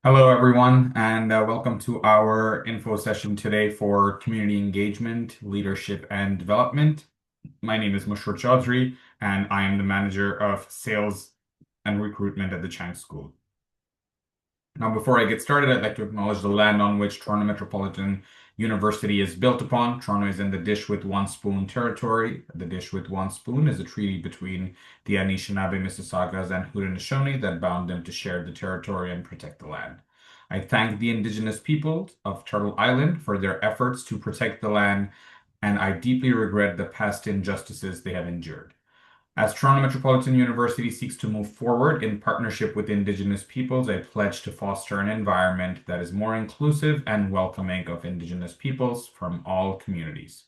Hello, everyone, and welcome to our info session today for community engagement, leadership, and development. My name is Mushur Chaudhry, and I am the manager of sales and recruitment at the Chang School. Now, before I get started, I'd like to acknowledge the land on which Toronto Metropolitan University is built upon. Toronto is in the Dish with One Spoon territory. The Dish with One Spoon is a treaty between the Anishinaabe, Mississaugas, and Haudenosaunee that bound them to share the territory and protect the land. I thank the Indigenous peoples of Turtle Island for their efforts to protect the land, and I deeply regret the past injustices they have endured. As Toronto Metropolitan University seeks to move forward in partnership with Indigenous peoples, I pledge to foster an environment that is more inclusive and welcoming of Indigenous peoples from all communities.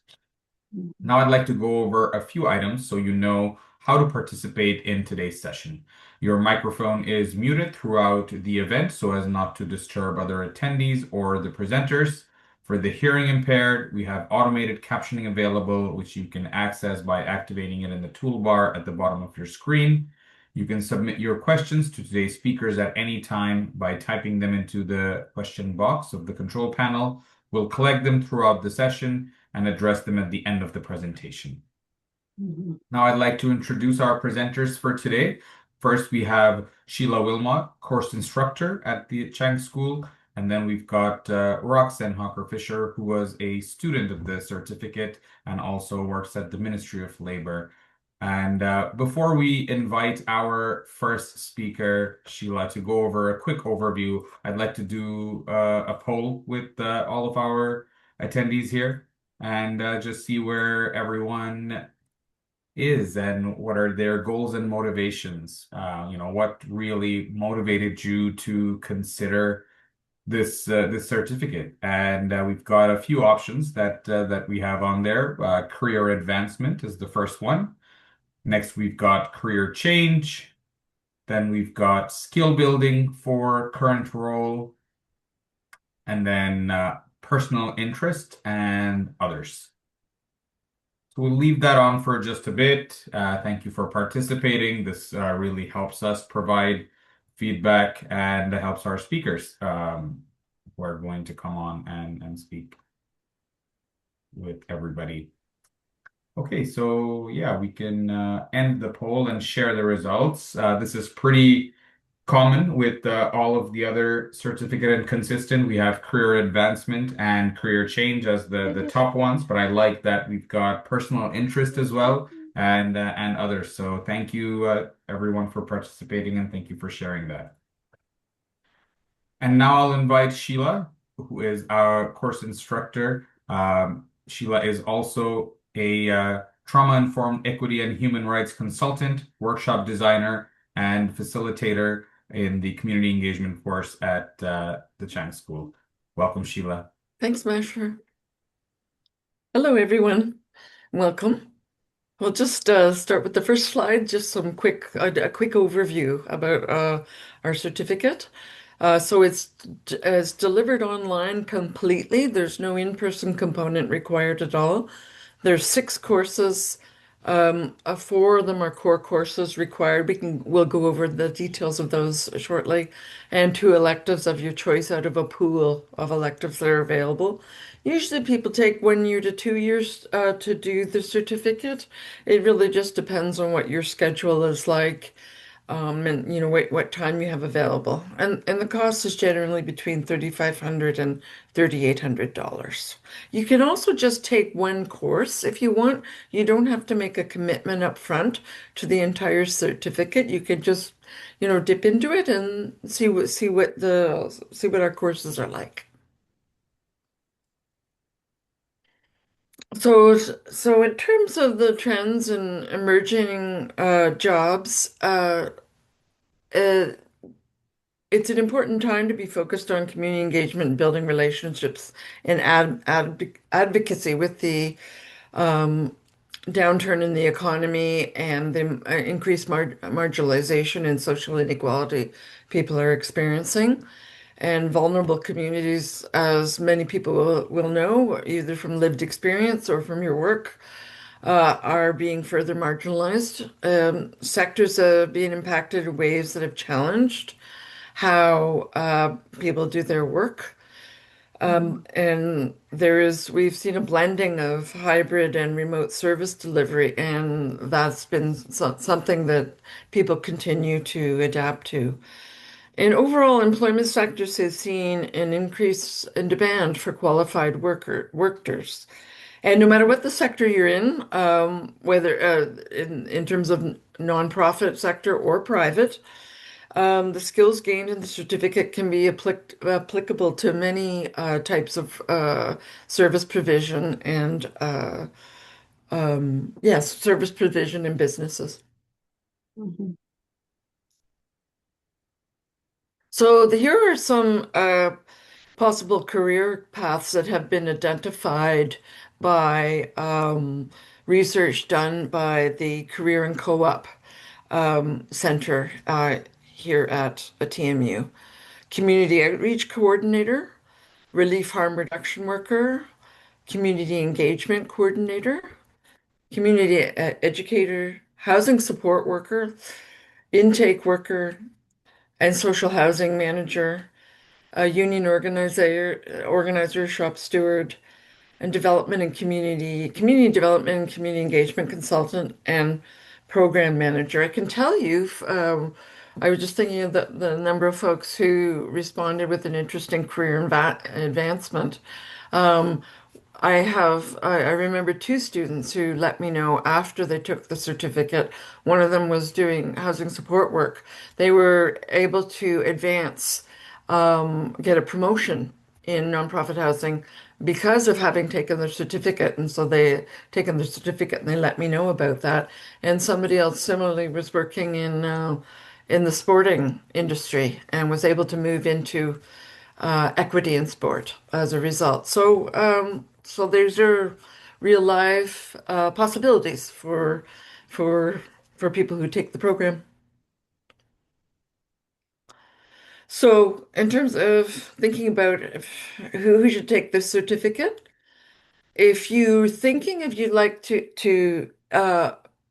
Now, I'd like to go over a few items so you know how to participate in today's session. Your microphone is muted throughout the event so as not to disturb other attendees or the presenters. For the hearing impaired, we have automated captioning available, which you can access by activating it in the toolbar at the bottom of your screen. You can submit your questions to today's speakers at any time by typing them into the question box of the control panel. We'll collect them throughout the session and address them at the end of the presentation. Now I'd like to introduce our presenters for today. First, we have Sheila Wilmot, course instructor at the Chang School. And then we've got Roxanne Hawker-Fisher, who was a student of the certificate and also works at the Ministry of Labor. And before we invite our first speaker, Sheila, to go over a quick overview, I'd like to do a poll with all of our attendees here and just see where everyone is and what are their goals and motivations. What really motivated you to consider this certificate? And we've got a few options that we have on there. Career advancement is the first one. Next, we've got career change. Then we've got skill building for current role, and then personal interest and others. So we'll leave that on for just a bit. Thank you for participating. This really helps us provide feedback and helps our speakers who are going to come on and speak with everybody. Okay, so yeah, we can end the poll and share the results. This is pretty common with all of the other certificate and consistent. We have career advancement and career change as the top ones, but I like that we've got personal interest as well and others. So thank you everyone for participating and thank you for sharing that. And now I'll invite Sheila, who is our course instructor. Sheila is also a trauma-informed equity and human rights consultant, workshop designer, and facilitator in the community engagement course at the Chang School. Welcome, Sheila. Thanks, Masher. Hello, everyone. Welcome. We'll just start with the first slide, just some a quick overview about our certificate. So it's delivered online completely. There's no in-person component required at all. There's 6 courses. Four of them are core courses required. We'll go over the details of those shortly, and 2 electives of your choice out of a pool of electives that are available. Usually, people take 1 year to 2 years to do the certificate. It really just depends on what your schedule is like, and what time you have available. And the cost is generally between $3,500 and $3,800. You can also just take 1 course if you want. You don't have to make a commitment up front to the entire certificate. You can just, dip into it and see what our courses are like. So in terms of the trends and emerging jobs, uh, it's an important time to be focused on community engagement and building relationships and advocacy with the um, downturn in the economy and the increased marginalization and social inequality people are experiencing. And vulnerable communities, as many people will know, either from lived experience or from your work, are being further marginalized. Sectors are being impacted in ways that have challenged how people do their work. And we've seen a blending of hybrid and remote service delivery, and that's been something that people continue to adapt to. And overall, employment sectors have seen an increase in demand for qualified workers. And no matter what the sector you're in, whether in terms of nonprofit sector or private, the skills gained in the certificate can be applicable to many types of service provision and yes, service provision in businesses. Mhm. So here are some possible career paths that have been identified by research done by the Career and Co-op Center here at TMU. Community Outreach Coordinator, Relief Harm Reduction Worker, Community Engagement Coordinator, Community Educator, Housing Support Worker, Intake Worker, and Social Housing Manager, a union organizer, shop steward, and community development and community engagement consultant and program manager. I can tell you, I was just thinking of the number of folks who responded with an interesting career advancement. Um, I remember two students who let me know after they took the certificate. One of them was doing housing support work. They were able to advance, get a promotion in nonprofit housing because of having taken their certificate. And so they taken their certificate and they let me know about that. And somebody else similarly was working in the sporting industry and was able to move into equity in sport as a result. So these are real life possibilities for for people who take the program. So in terms of thinking about who should take this certificate, if you're thinking if you'd like to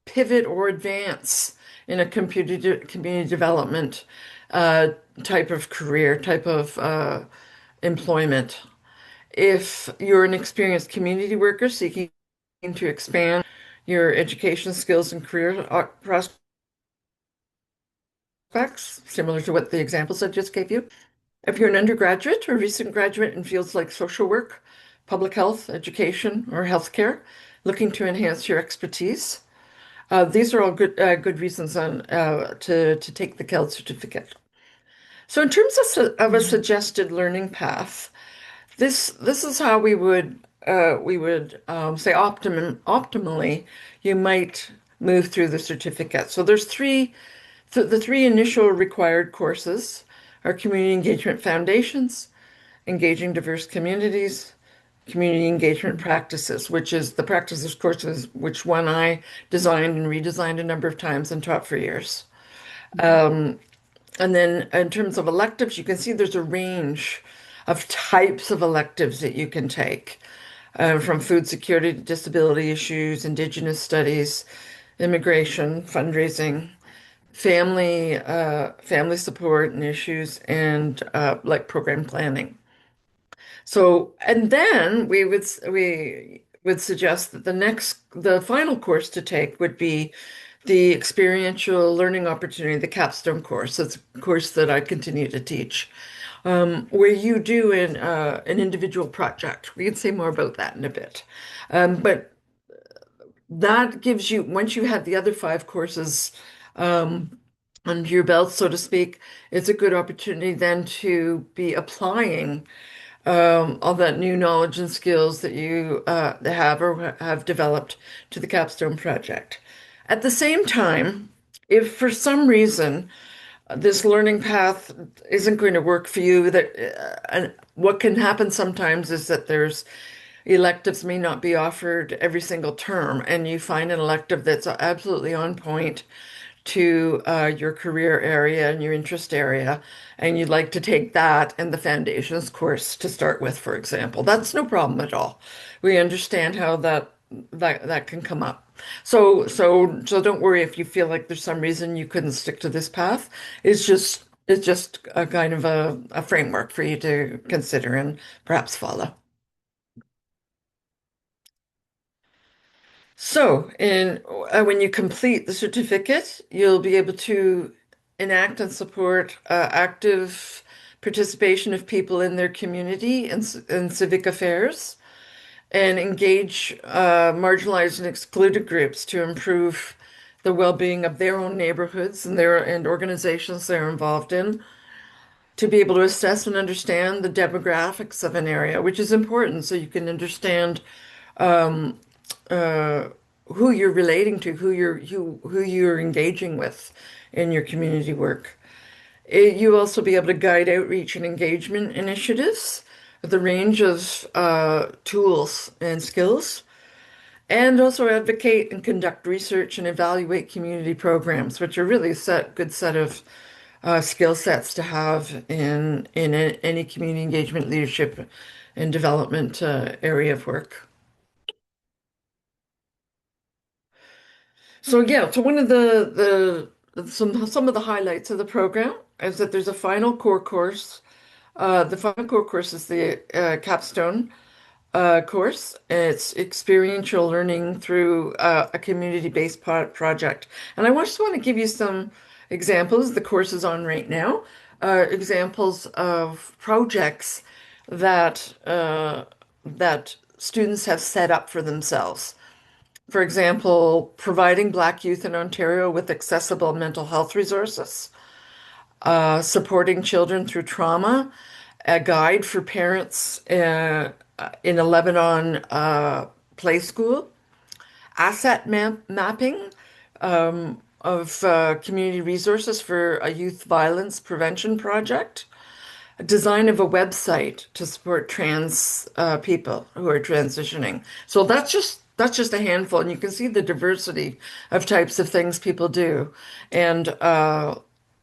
pivot or advance in a community development uh, type of career, type of employment, if you're an experienced community worker seeking to expand your education skills and career prospects, similar to what the examples I just gave you. If you're an undergraduate or recent graduate in fields like social work, public health, education, or healthcare, looking to enhance your expertise, these are all good reasons to take the CALD certificate. So, in terms of a Mhm. suggested learning path, this is how we would say optimally you might move through the certificate. So there's the three initial required courses are community engagement foundations, engaging diverse communities, community engagement practices, which is the practices courses, which one I designed and redesigned a number of times and taught for years. And then in terms of electives, you can see there's a range of types of electives that you can take, from food security to disability issues, Indigenous studies, immigration, fundraising, family support and issues, and like program planning. So, and then we would suggest that the final course to take would be the experiential learning opportunity, the capstone course. It's a course that I continue to teach, where you do an individual project. We can say more about that in a bit. But that gives you, once you have the other five courses under your belt, so to speak, it's a good opportunity then to be applying all that new knowledge and skills that you have or have developed to the capstone project. At the same time, if for some reason this learning path isn't going to work for you, and what can happen sometimes is that there's electives may not be offered every single term, and you find an elective that's absolutely on point to your career area and your interest area, and you'd like to take that and the foundations course to start with, for example. That's no problem at all. We understand how that can come up. So don't worry if you feel like there's some reason you couldn't stick to this path. It's just It's just a kind of a framework for you to consider and perhaps follow. So, when you complete the certificate, you'll be able to enact and support active participation of people in their community and civic affairs, and engage marginalized and excluded groups to improve the well-being of their own neighborhoods and organizations they're involved in, to be able to assess and understand the demographics of an area, which is important so you can understand uh, who you're relating to, who you're engaging with in your community work. You also be able to guide outreach and engagement initiatives with a range of tools and skills, and also advocate and conduct research and evaluate community programs, which are really good set of skill sets to have in any community engagement, leadership, and development area of work. So yeah, so one of some of the highlights of the program is that there's a final core course. The final core course is the capstone course. It's experiential learning through a community-based project. And just want to give you some examples. The course is on right now. Examples of projects that students have set up for themselves. For example, providing Black youth in Ontario with accessible mental health resources, supporting children through trauma, a guide for parents in a Lebanon play school, mapping of community resources for a youth violence prevention project, a design of a website to support trans people who are transitioning. So that's just a handful, and you can see the diversity of types of things people do, and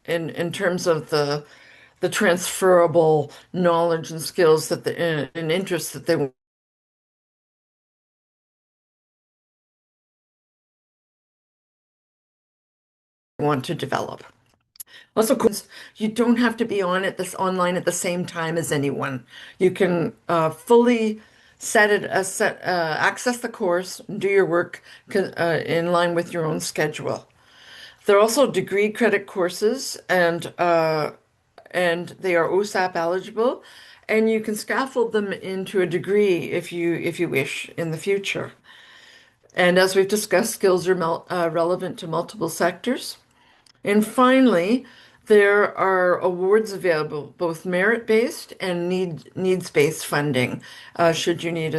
in terms of the transferable knowledge and skills and interests that they want to develop. Also, of course, you don't have to be on it this online at the same time as anyone. You can fully access the course, do your work in line with your own schedule. There are also degree credit courses, and they are OSAP eligible, and you can scaffold them into a degree if you wish in the future. And as we've discussed, skills are relevant to multiple sectors. And finally, there are awards available, both merit-based and needs-based funding, should you need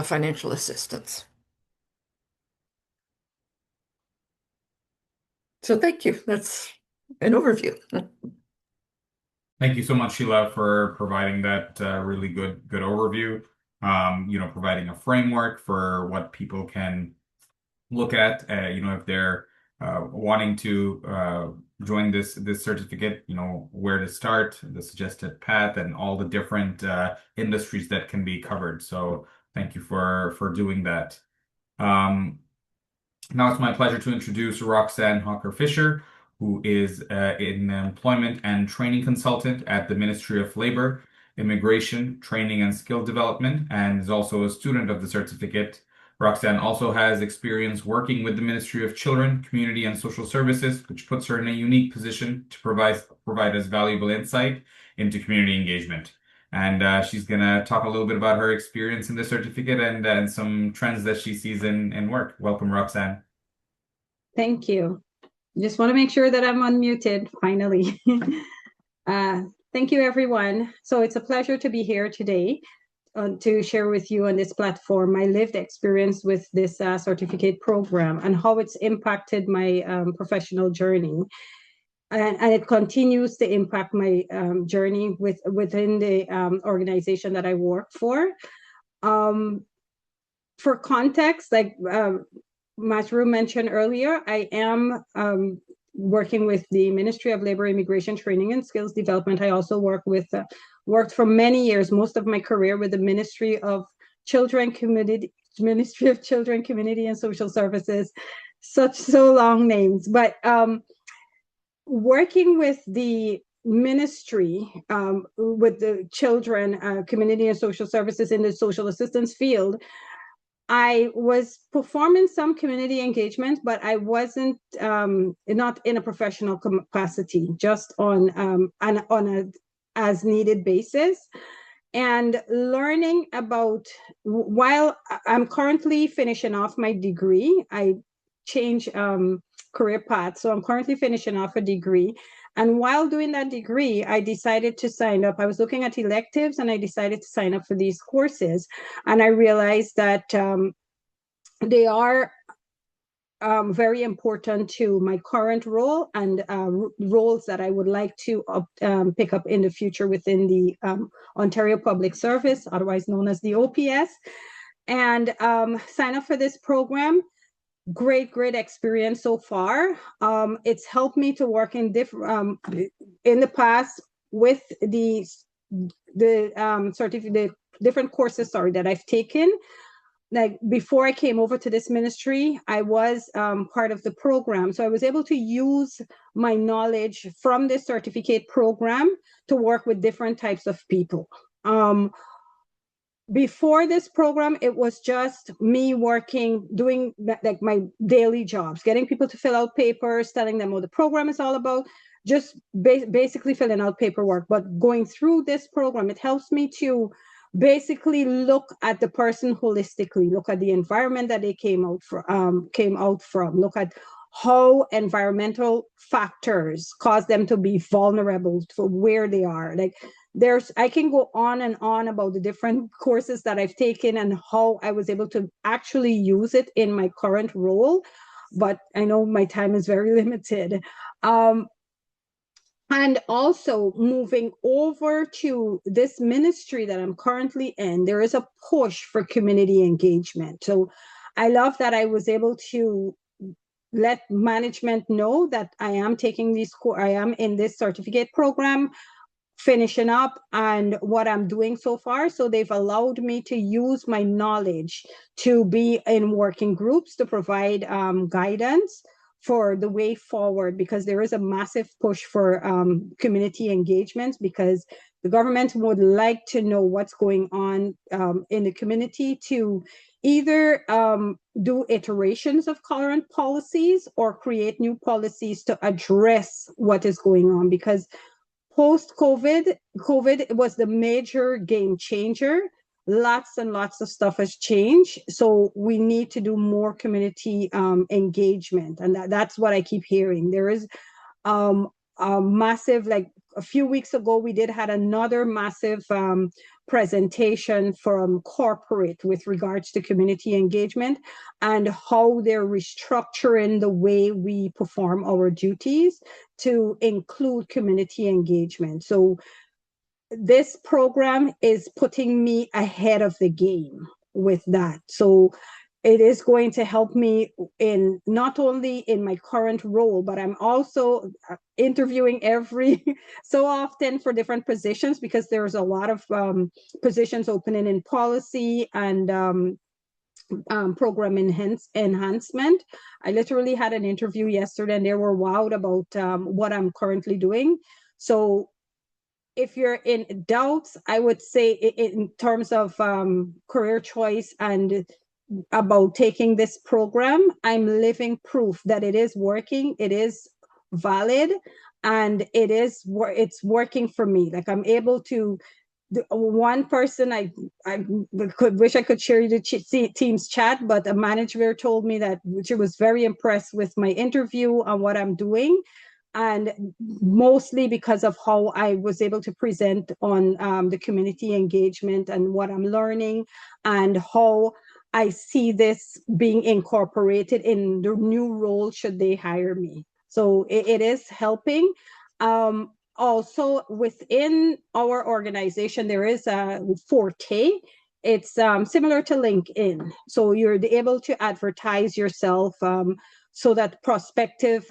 financial assistance. So thank you. That's an overview. Thank you so much, Sheila, for providing that really good overview. Providing a framework for what people can look at, if they're wanting to join this certificate, where to start, the suggested path, and all the different industries that can be covered. So thank you for doing that. Now it's my pleasure to introduce Roxanne Hawker Fisher, who is an employment and training consultant at the Ministry of Labor, Immigration, Training and Skill Development, and is also a student of the certificate. Roxanne also has experience working with the Ministry of Children, Community and Social Services, which puts her in a unique position to provide us valuable insight into community engagement. And she's going to talk a little bit about her experience in the certificate and some trends that she sees in work. Welcome, Roxanne. Thank you. Just want to make sure that I'm unmuted finally. Thank you, everyone. So it's a pleasure to be here today to share with you on this platform my lived experience with this certificate program and how it's impacted my professional journey. And it continues to impact my journey within the organization that I work for. For context, like Masru mentioned earlier, I am working with the Ministry of Labor, Immigration, Training and Skills Development. I also worked for many years, most of my career, with the Ministry of Children, Ministry of Children, Community and Social Services. So long names, but working with the ministry with the children, community and social services in the social assistance field, I was performing some community engagement, but I wasn't not in a professional capacity, just on a as needed basis. And learning about, while I'm currently finishing off my degree, I changed career path. So I'm currently finishing off a degree. And while doing that degree, I decided to sign up. I was looking at electives and I decided to sign up for these courses. And I realized that they are very important to my current role and roles that I would like to pick up in the future within the Ontario Public Service, otherwise known as the OPS, and sign up for this program. Great experience so far. It's helped me to work in in the past with the different courses, that I've taken. Like before I came over to this ministry, I was part of the program. So I was able to use my knowledge from this certificate program to work with different types of people. Before this program, it was just me working, doing like my daily jobs, getting people to fill out papers, telling them what the program is all about, just basically filling out paperwork. But going through this program, it helps me to basically look at the person holistically, look at the environment that they came out from, look at how environmental factors cause them to be vulnerable to where they are. Like I can go on and on about the different courses that I've taken and how I was able to actually use it in my current role, but I know my time is very limited. And also moving over to this ministry that I'm currently in, there is a push for community engagement. So I love that I was able to let management know that I am taking I am in this certificate program, finishing up, and what I'm doing so far. So they've allowed me to use my knowledge to be in working groups to provide guidance for the way forward, because there is a massive push for community engagement, because the government would like to know what's going on in the community to either do iterations of current policies or create new policies to address what is going on. Because post-COVID, COVID was the major game changer. Lots and lots of stuff has changed. So we need to do more community engagement. And that's what I keep hearing. There is a massive, like a few weeks ago, we had another massive presentation from corporate with regards to community engagement and how they're restructuring the way we perform our duties to include community engagement. So this program is putting me ahead of the game with that. So it is going to help me in not only in my current role, but I'm also interviewing every so often for different positions, because there's a lot of positions opening in policy and program enhancement. I literally had an interview yesterday and they were wowed about what I'm currently doing. So if you're in doubts, I would say in terms of career choice and about taking this program, I'm living proof that it is working, it is valid, and it's working for me. Like I'm able to, one person, I wish I could share you the team's chat, but a manager told me that she was very impressed with my interview and what I'm doing. And mostly because of how I was able to present on the community engagement and what I'm learning and how I see this being incorporated in the new role should they hire me. So it is helping. Also within our organization, there is a Forte. It's similar to LinkedIn. So you're able to advertise yourself so that prospective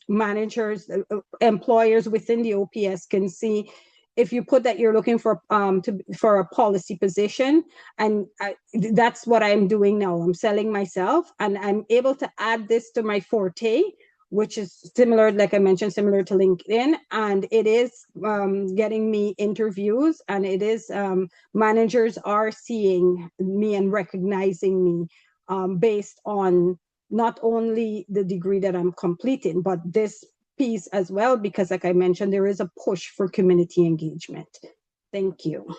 managers, employers within the OPS can see if you put that you're looking for a policy position. And that's what I'm doing now. I'm selling myself and I'm able to add this to my Forte which is similar, like I mentioned, similar to LinkedIn, and it is getting me interviews, and it is managers are seeing me and recognizing me based on not only the degree that I'm completing, but this piece as well, because like I mentioned, there is a push for community engagement. Thank you.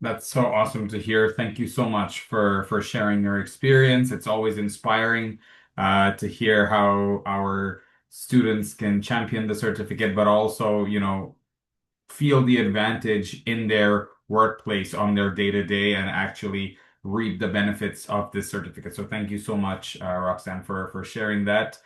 That's so awesome to hear. Thank you so much for sharing your experience. It's always inspiring to hear how our students can champion the certificate, but also, feel the advantage in their workplace on their day-to-day and actually reap the benefits of this certificate. So thank you so much, Roxanne, for sharing that.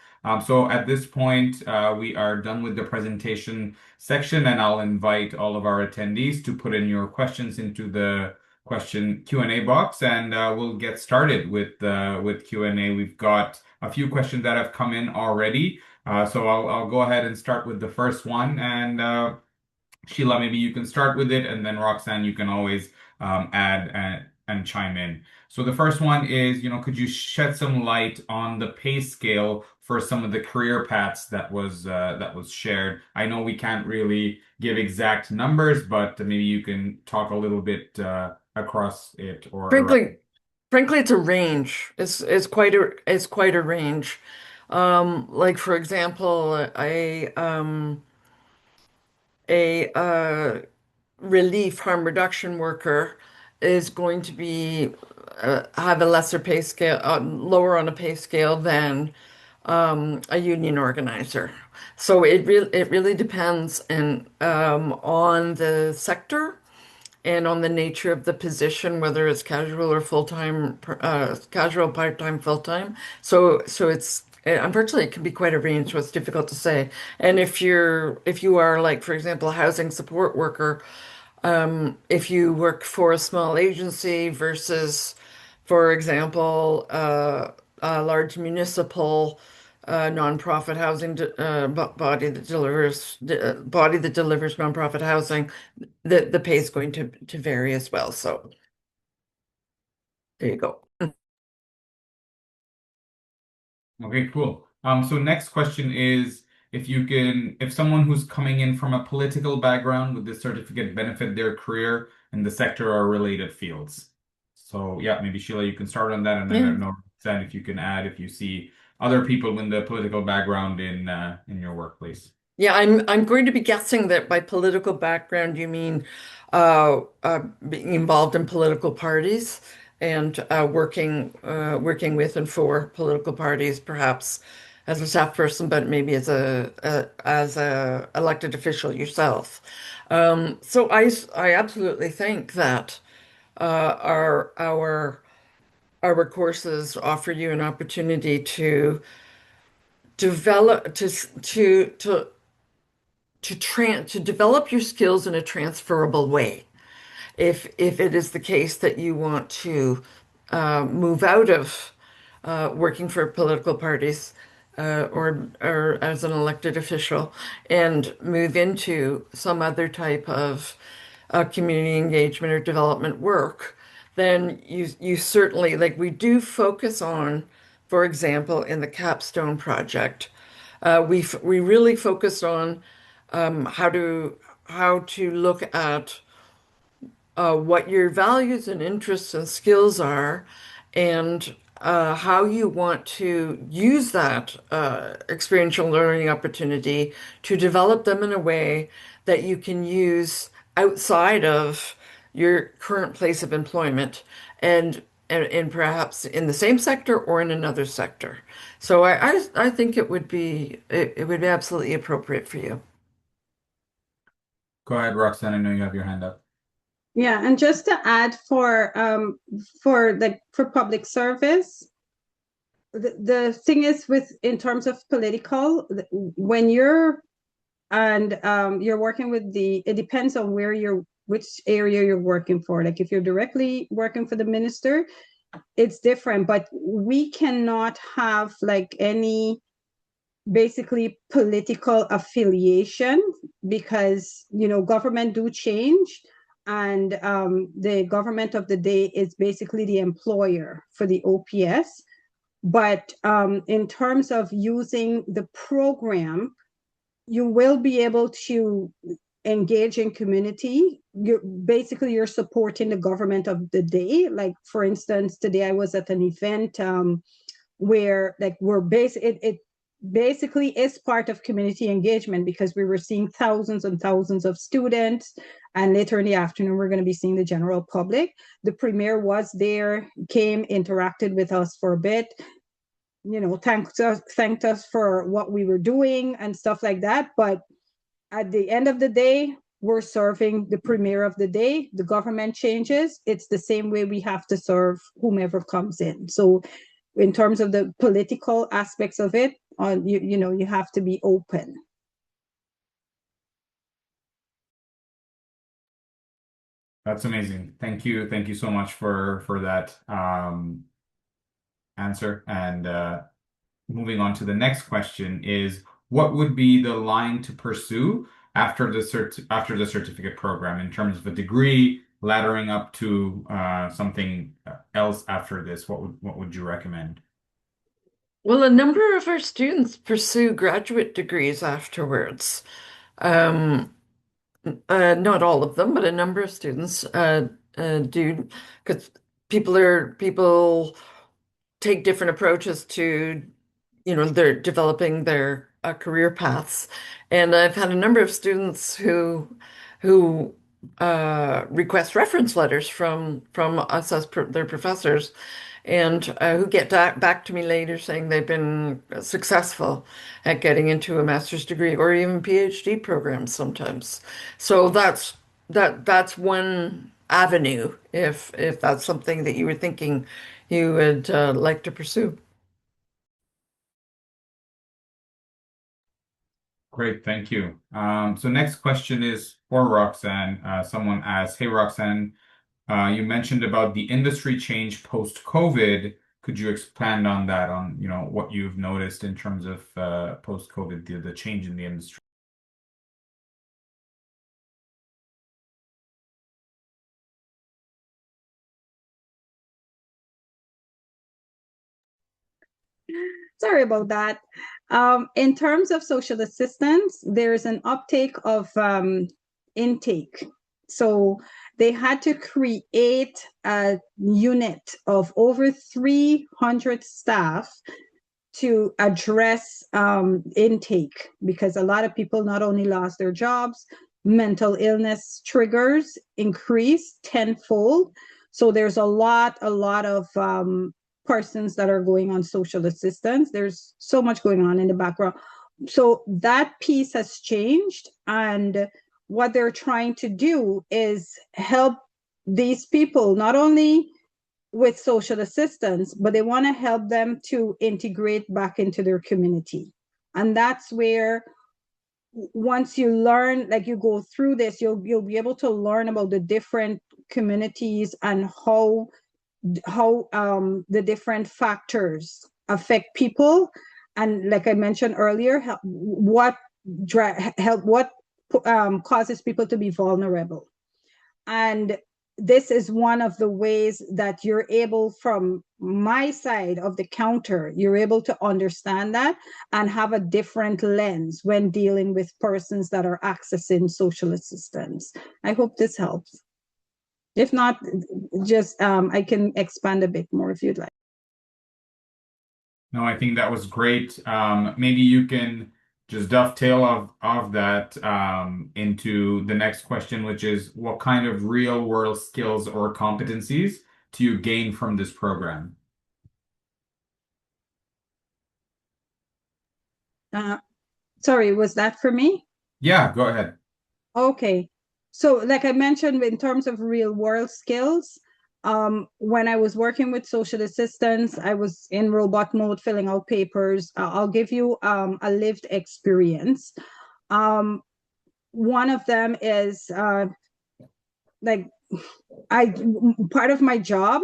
So at this point, we are done with the presentation section, and I'll invite all of our attendees to put in your questions into the question Q&A box, and we'll get started with Q&A. We've got a few questions that have come in already. So I'll go ahead and start with the first one, and Sheila, maybe you can start with it, and then Roxanne, you can always add and chime in. So the first one is, could you shed some light on the pay scale for some of the career paths that was shared? I know we can't really give exact numbers, but maybe you can talk a little bit across it or Frankly, it's a range. It's quite a range. Like for example, a relief harm reduction worker is going to be have a lesser pay scale, lower on a pay scale than a union organizer. So it really depends on the sector and on the nature of the position, whether it's casual or full-time, casual, part-time, full-time. So it's unfortunately it can be quite a range, so it's difficult to say. And if you are like, for example, a housing support worker, if you work for a small agency versus, for example, a large municipal nonprofit housing body that delivers nonprofit housing, the pay is going to vary as well. So there you go. Okay, cool. So next question is if someone who's coming in from a political background with this certificate benefit their career in the sector or related fields. So yeah, maybe Sheila, you can start on that, and then I don't know, Roxanne, if you can add if you see other people in the political background in your workplace. Yeah, I'm going to be guessing that by political background you mean being involved in political parties and working with and for political parties, perhaps as a staff person, but maybe as a elected official yourself. So I absolutely think that our courses offer you an opportunity to develop to develop your skills in a transferable way. If it is the case that you want to move out of working for political parties or as an elected official and move into some other type of community engagement or development work, then you certainly, like, we do focus on, for example, in the Capstone project, we really focus on how to look at what your values and interests and skills are, and how you want to use that experiential learning opportunity to develop them in a way that you can use outside of your current place of employment and perhaps in the same sector or in another sector. So I think it would be absolutely appropriate for you. Go ahead, Roxanne. I know you have your hand up. Yeah, and just to add for public service, the thing is in terms of political, when you're working with it depends on which area you're working for. Like if you're directly working for the minister, it's different, but we cannot have like any basically political affiliation because government do change, and the government of the day is basically the employer for the OPS. But in terms of using the program, you will be able to engage in community. You're supporting the government of the day. Like, for instance, today I was at an event where like it basically is part of community engagement, because we were seeing thousands and thousands of students, and later in the afternoon we're going to be seeing the general public. The premier was there, came, interacted with us for a bit, thanked us for what we were doing and stuff like that. But at the end of the day, we're serving the premier of the day. The government changes, it's the same way we have to serve whomever comes in. So in terms of the political aspects of it, you have to be open. That's amazing. Thank you. Thank you so much for that answer. And moving on to the next question is, what would be the line to pursue after the certificate program in terms of a degree, laddering up to something else after this? What would you recommend? Well, a number of our students pursue graduate degrees afterwards. Um, not all of them, but a number of students do, because people take different approaches to, they're developing their career paths. And I've had a number of students who request reference letters from us as their professors, and who get back to me later saying they've been successful at getting into a master's degree or even PhD programs sometimes. So that's one avenue if that's something that you were thinking you would like to pursue. Great, thank you. So next question is for Roxanne. Someone asked, "Hey Roxanne, you mentioned about the industry change post-COVID. Could you expand on that, on what you've noticed in terms of post-COVID, the change in the industry?" Sorry about that. In terms of social assistance, there's an uptake of intake. So they had to create a unit of over 300 staff to address intake, because a lot of people not only lost their jobs, mental illness triggers increased tenfold. So there's a lot of persons that are going on social assistance. There's so much going on in the background. So that piece has changed, and what they're trying to do is help these people not only with social assistance, but they want to help them to integrate back into their community. And that's where, once you learn, like you go through this, you'll be able to learn about the different communities and how the different factors affect people. And like I mentioned earlier, what causes people to be vulnerable. And this is one of the ways that you're able, from my side of the counter, you're able to understand that and have a different lens when dealing with persons that are accessing social assistance. I hope this helps. If not, just I can expand a bit more if you'd like. No, I think that was great. Maybe you can just dovetail of that into the next question, which is, what kind of real world skills or competencies do you gain from this program? Sorry, was that for me? Yeah, go ahead. Okay. So like I mentioned, in terms of real world skills, when I was working with social assistants, I was in robot mode filling out papers. I'll give you a lived experience. One of them is like part of my job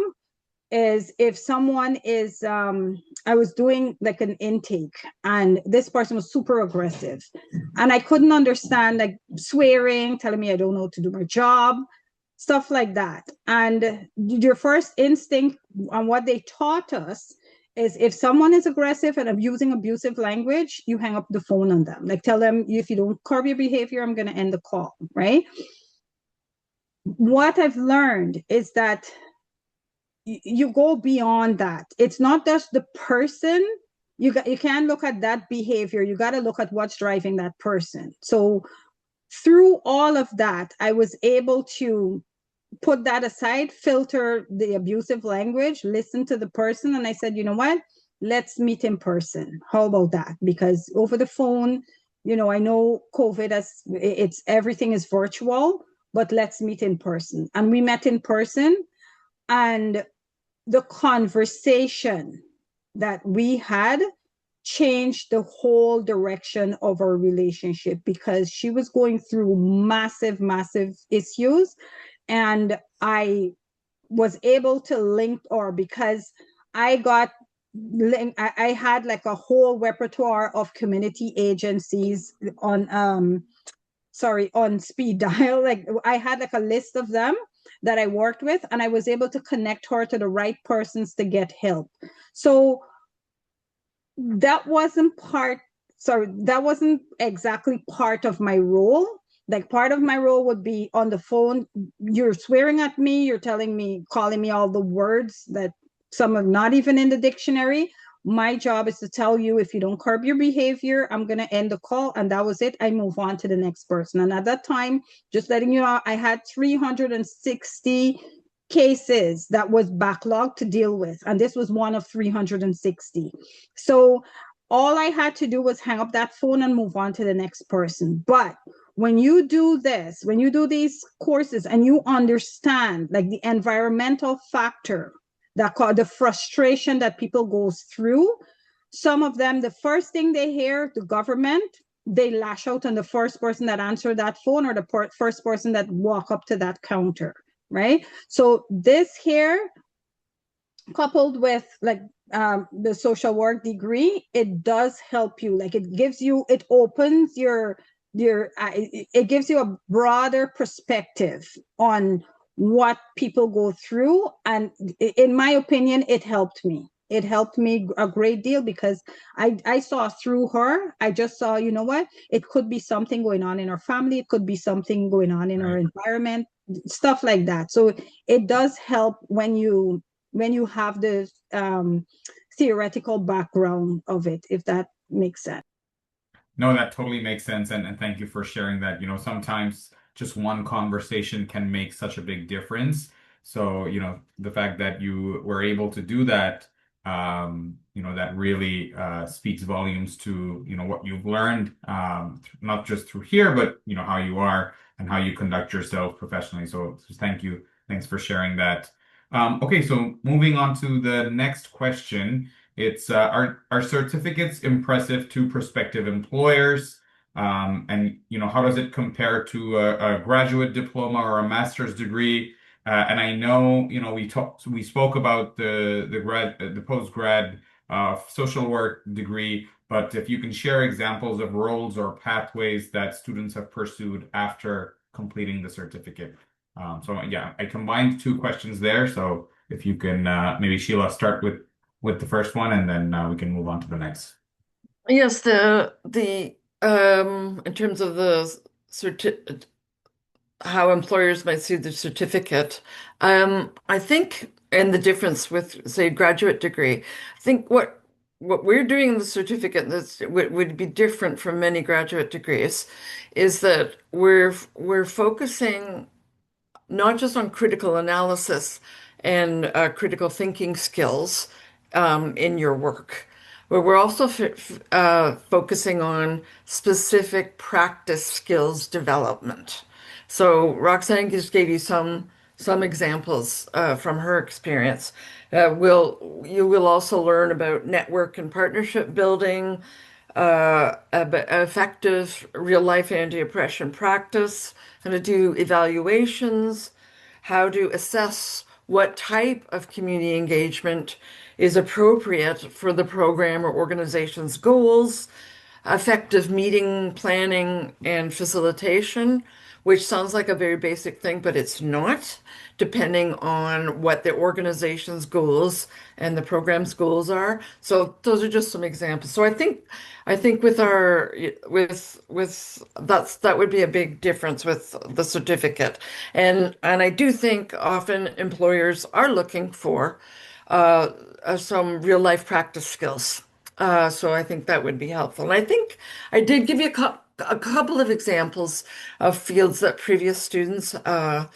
is, if someone is I was doing like an intake, and this person was super aggressive, and I couldn't understand, like swearing, telling me I don't know how to do my job, stuff like that. And your first instinct, on what they taught us, is if someone is aggressive and using abusive language, you hang up the phone on them. Like tell them, if you don't curb your behavior, I'm going to end the call, right? What I've learned is that you go beyond that. It's not just the person. You can't look at that behavior. You got to look at what's driving that person. So through all of that, I was able to put that aside, filter the abusive language, listen to the person. And I said, you know what? Let's meet in person. How about that? Because over the phone, I know COVID everything is virtual, but let's meet in person. And we met in person, and the conversation that we had changed the whole direction of our relationship, because she was going through massive issues, and I was able to link, or because I had like a whole repertoire of community agencies on speed dial. Like I had like a list of them that I worked with, and I was able to connect her to the right persons to get help. So that wasn't exactly part of my role. Like part of my role would be on the phone, you're swearing at me, you're calling me all the words that some are not even in the dictionary. My job is to tell you, if you don't curb your behavior, I'm going to end the call. And that was it. I move on to the next person. And at that time, just letting you know, I had 360 cases that was backlogged to deal with. And this was one of 360. So all I had to do was hang up that phone and move on to the next person. But when you do these courses and you understand like the environmental factor, the frustration that people goes through, some of them, the first thing they hear, the government, they lash out on the first person that answered that phone, or the first person that walk up to that counter, right? So this here, coupled with like the social work degree, it does help you. Like it opens it gives you a broader perspective on what people go through. And in my opinion, it helped me. It helped me a great deal, because I saw through her, I just saw, you know what, it could be something going on in our family. It could be something going on in our environment, stuff like that. So it does help when you have the theoretical background of it, if that makes sense. No, that totally makes sense. And thank you for sharing that. Sometimes just one conversation can make such a big difference. So, the fact that you were able to do that, that really speaks volumes to, what you've learned, not just through here, but, how you are and how you conduct yourself professionally. So thank you. Thanks for sharing that. Okay, so moving on to the next question. It's are certificates impressive to prospective employers? And how does it compare to a graduate diploma or a master's degree? And I know we spoke about the post-grad social work degree, but if you can share examples of roles or pathways that students have pursued after completing the certificate. So yeah, I combined two questions there. So if you can maybe Sheila start with the first one, and then we can move on to the next. Yes, in terms of how employers might see the certificate, I think, and the difference with, say, graduate degree, I think what we're doing in the certificate that would be different from many graduate degrees is that we're focusing not just on critical analysis and critical thinking skills in your work, but we're also focusing on specific practice skills development. So Roxanne just gave you some examples from her experience. You will also learn about network and partnership building, effective real-life anti-oppression practice, how to do evaluations, how to assess what type of community engagement is appropriate for the program or organization's goals, effective meeting planning and facilitation, which sounds like a very basic thing, but it's not, depending on what the organization's goals and the program's goals are. So those are just some examples. So I think with that would be a big difference with the certificate. And I do think often employers are looking for some real life practice skills. So I think that would be helpful. And I think I did give you a couple of examples of fields that previous students have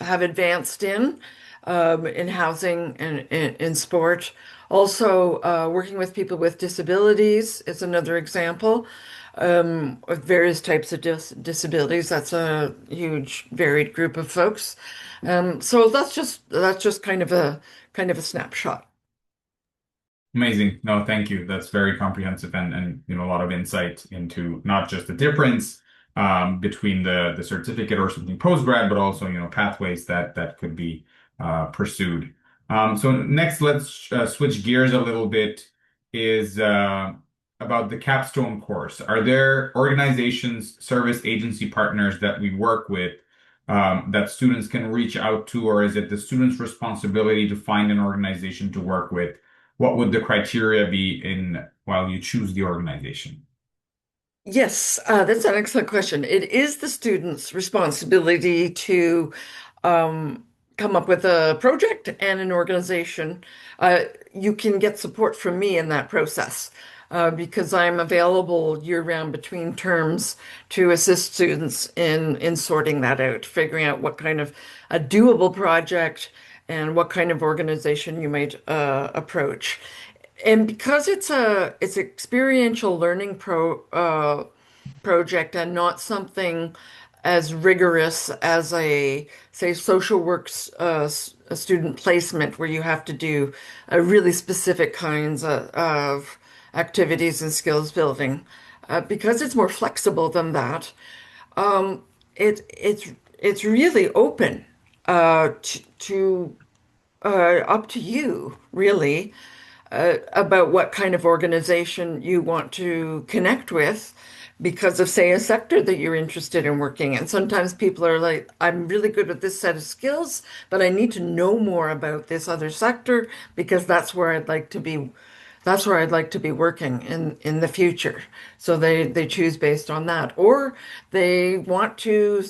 advanced in housing and in sport. Also, working with people with disabilities is another example of various types of disabilities. That's a huge, varied group of folks. So that's just kind of a snapshot. Amazing. No, thank you. That's very comprehensive and a lot of insight into not just the difference between the certificate or something post-grad, but also pathways that could be pursued. So next, let's switch gears a little bit. Is about the capstone course. Are there organizations, service agency partners that we work with that students can reach out to, or is it the student's responsibility to find an organization to work with? What would the criteria be in while you choose the organization? Yes, that's an excellent question. It is the student's responsibility to um, come up with a project and an organization. You can get support from me in that process because I'm available year-round between terms to assist students in sorting that out, figuring out what kind of a doable project and what kind of organization you might approach. And because it's experiential learning project and not something as rigorous as a say social works a student placement where you have to do really specific kinds of activities and skills building. Because it's more flexible than that, um, it's really open to up to you, really, about what kind of organization you want to connect with because of, say, a sector that you're interested in working in. Sometimes people are like, I'm really good with this set of skills, but I need to know more about this other sector because that's where I'd like to be working in the future. So they choose based on that. Or they want to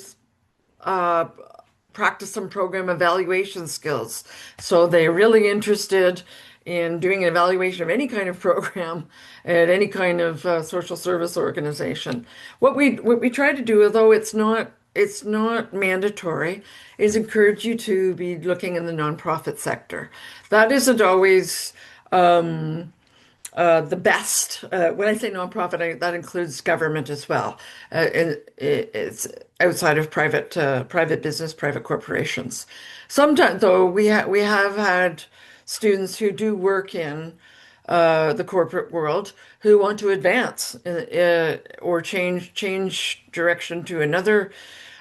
uh, practice some program evaluation skills. So they're really interested in doing an evaluation of any kind of program at any kind of social service organization. What we try to do, although it's not mandatory, is encourage you to be looking in the nonprofit sector. That isn't always the best. When I say nonprofit, that includes government as well. And it's outside of private business, private corporations. Sometimes, though, we have had students who do work in the corporate world who want to advance or change direction to another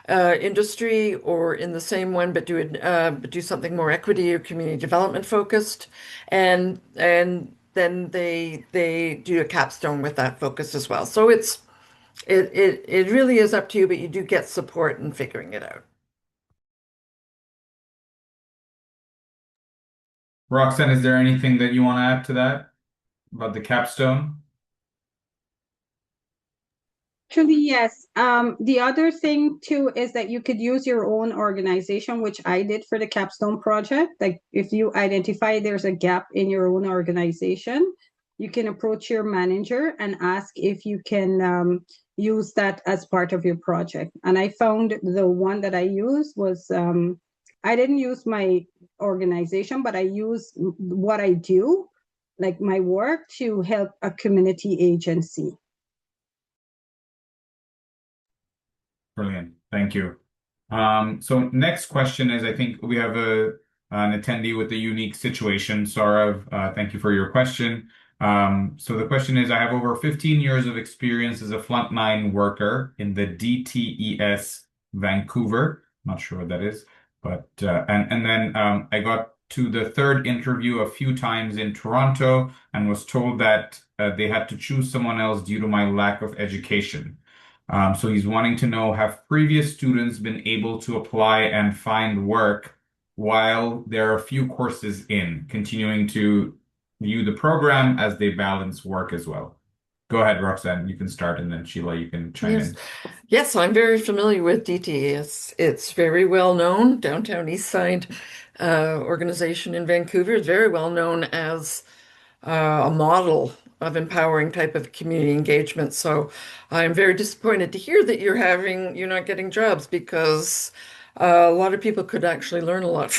industry or in the same one, but do something more equity or community development focused, and then they do a capstone with that focus as well. So it really is up to you, but you do get support in figuring it out. Roxanne, is there anything that you want to add to that about the capstone? Actually, yes. The other thing too is that you could use your own organization, which I did for the capstone project. Like if you identify there's a gap in your own organization, you can approach your manager and ask if you can use that as part of your project. And I found the one that I used was I didn't use my organization, but I used what I do, like my work, to help a community agency. Brilliant. Thank you. So next question is, I think we have an attendee with a unique situation. Saurav, thank you for your question. So the question is, I have over 15 years of experience as a frontline worker in the DTES Vancouver. Not sure what that is, but and then I got to the third interview a few times in Toronto and was told that they had to choose someone else due to my lack of education. So he's wanting to know, have previous students been able to apply and find work while there are a few courses in, continuing to view the program as they balance work as well? Go ahead, Roxanne. You can start, and then Sheila, you can chime Yes. in. Yes, I'm very familiar with DT. It's very well known. Downtown East Side organization in Vancouver is very well known as a model of empowering type of community engagement. So I'm very disappointed to hear that you're not getting jobs because a lot of people could actually learn a lot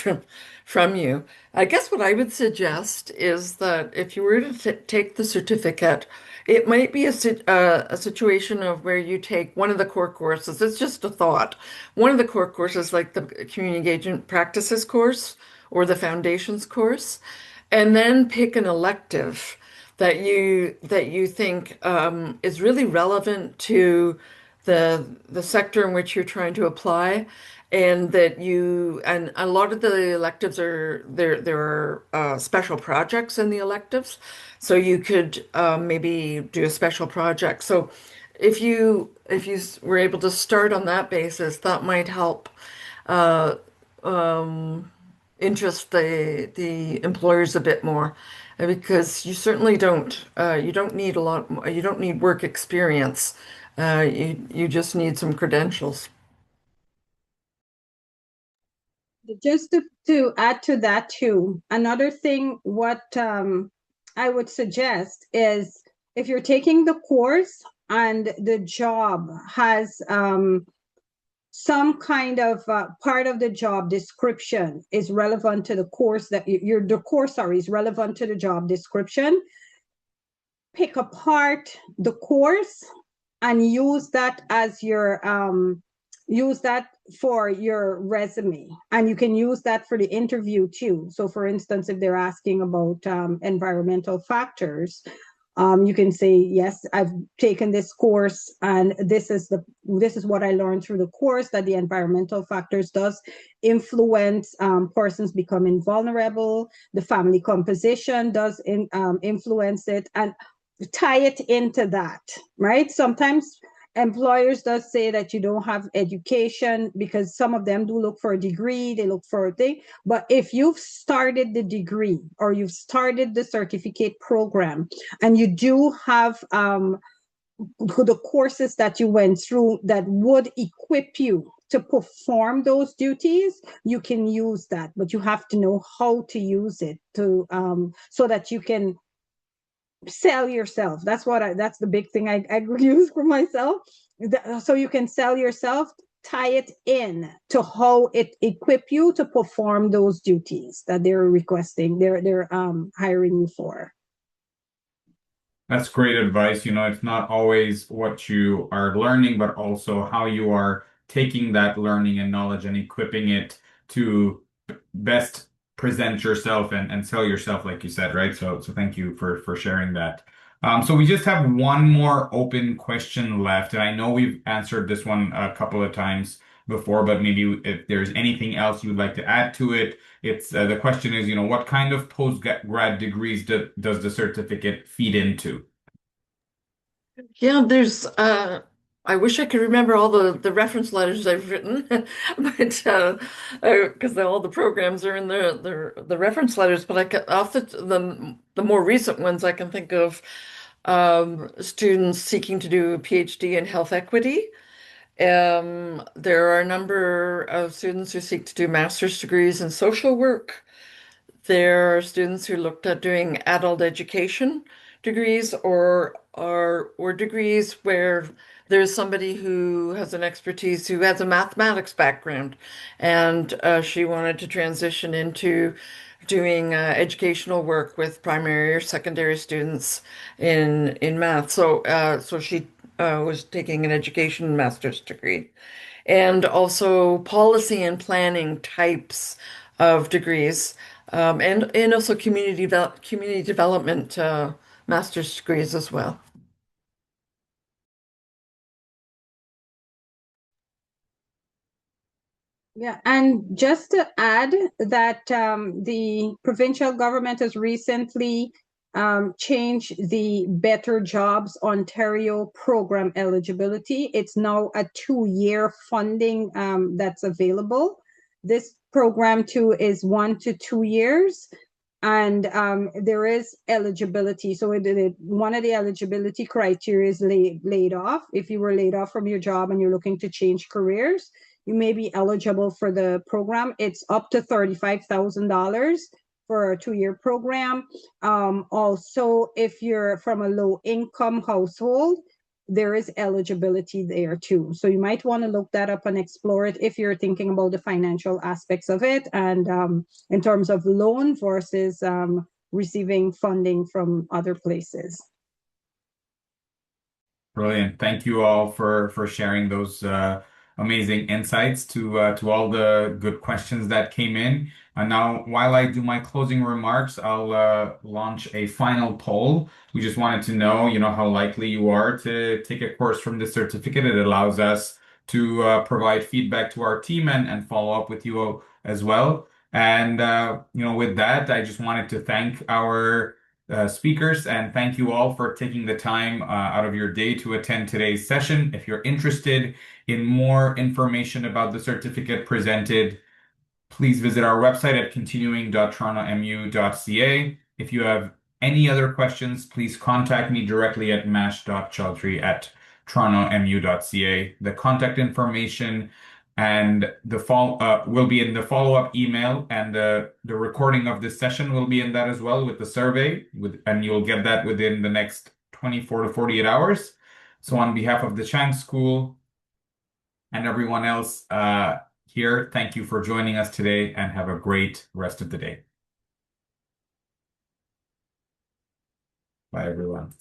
from you. I guess what I would suggest is that if you were to take the certificate, it might be a situation of where you take one of the core courses. It's just a thought. One of the core courses, like the Community Engagement Practices course or the Foundations course, and then pick an elective that you think is really relevant to the sector in which you're trying to apply, and a lot of the electives there are special projects in the electives, so you could maybe do a special project. So if you were able to start on that basis, that might help uh, um, interest the employers a bit more, because you don't need you don't need work experience. You just need some credentials. Just to add to that too, another thing what I would suggest is if you're taking the course and the job has some kind of part of the job description is relevant to the course that the course, sorry, is relevant to the job description, pick apart the course and use that as your use that for your resume, and you can use that for the interview too. So for instance, if they're asking about environmental factors, you can say, yes, I've taken this course and this is what I learned through the course, that the environmental factors does influence persons becoming vulnerable, the family composition does influence it, and tie it into that, right? Sometimes employers does say that you don't have education because some of them do look for a degree, they look for a thing. But if you've started the degree or you've started the certificate program and you do have the courses that you went through that would equip you to perform those duties, you can use that, but you have to know how to use it to so that you can sell yourself. That's the big thing I use for myself. So you can sell yourself, tie it in to how it equip you to perform those duties that they're requesting, they're hiring you for. That's great advice. It's not always what you are learning, but also how you are taking that learning and knowledge and equipping it to best present yourself and sell yourself, like you said, right? So thank you for sharing that. So we just have one more open question left, and I know we've answered this one a couple of times before, but maybe if there's anything else you'd like to add to it. It's the question is, what kind of post-grad degrees does the certificate feed into? Yeah, there's I wish I could remember all the reference letters I've written, but because all the programs are in the reference letters. But I can off the more recent ones I can think of students seeking to do a PhD in health equity. There are a number of students who seek to do master's degrees in social work. There are students who looked at doing adult education degrees, or degrees where there's somebody who has an expertise, who has a mathematics background, and she wanted to transition into doing educational work with primary or secondary students in math. So she was taking an education master's degree, and also policy and planning types of degrees, and also community development master's degrees as well. Yeah, and just to add that the provincial government has recently change the Better Jobs Ontario program eligibility. It's now a 2-year funding that's available. This program too is 1 to 2 years, and there is eligibility. So one of the eligibility criteria is laid off. If you were laid off from your job and you're looking to change careers, you may be eligible for the program. It's up to $35,000 for a 2-year program. Also, if you're from a low-income household, there is eligibility there too. So you might want to look that up and explore it if you're thinking about the financial aspects of it, and in terms of loan versus receiving funding from other places. Brilliant. Thank you all for sharing those amazing insights to all the good questions that came in. And now, while I do my closing remarks, I'll launch a final poll. We just wanted to know, how likely you are to take a course from this certificate. It allows us to provide feedback to our team and follow up with you as well. And with that, I just wanted to thank our speakers, and thank you all for taking the time out of your day to attend today's session. If you're interested in more information about the certificate presented, please visit our website at continuing.torontomu.ca. If you have any other questions, please contact me directly at mash.chaudhry@torontomu.ca. The contact information and will be in the follow-up email, and the recording of this session will be in that as well with the survey, and you'll get that within the next 24 to 48 hours. So on behalf of the Chang School and everyone else here, thank you for joining us today, and have a great rest of the day. Bye, everyone.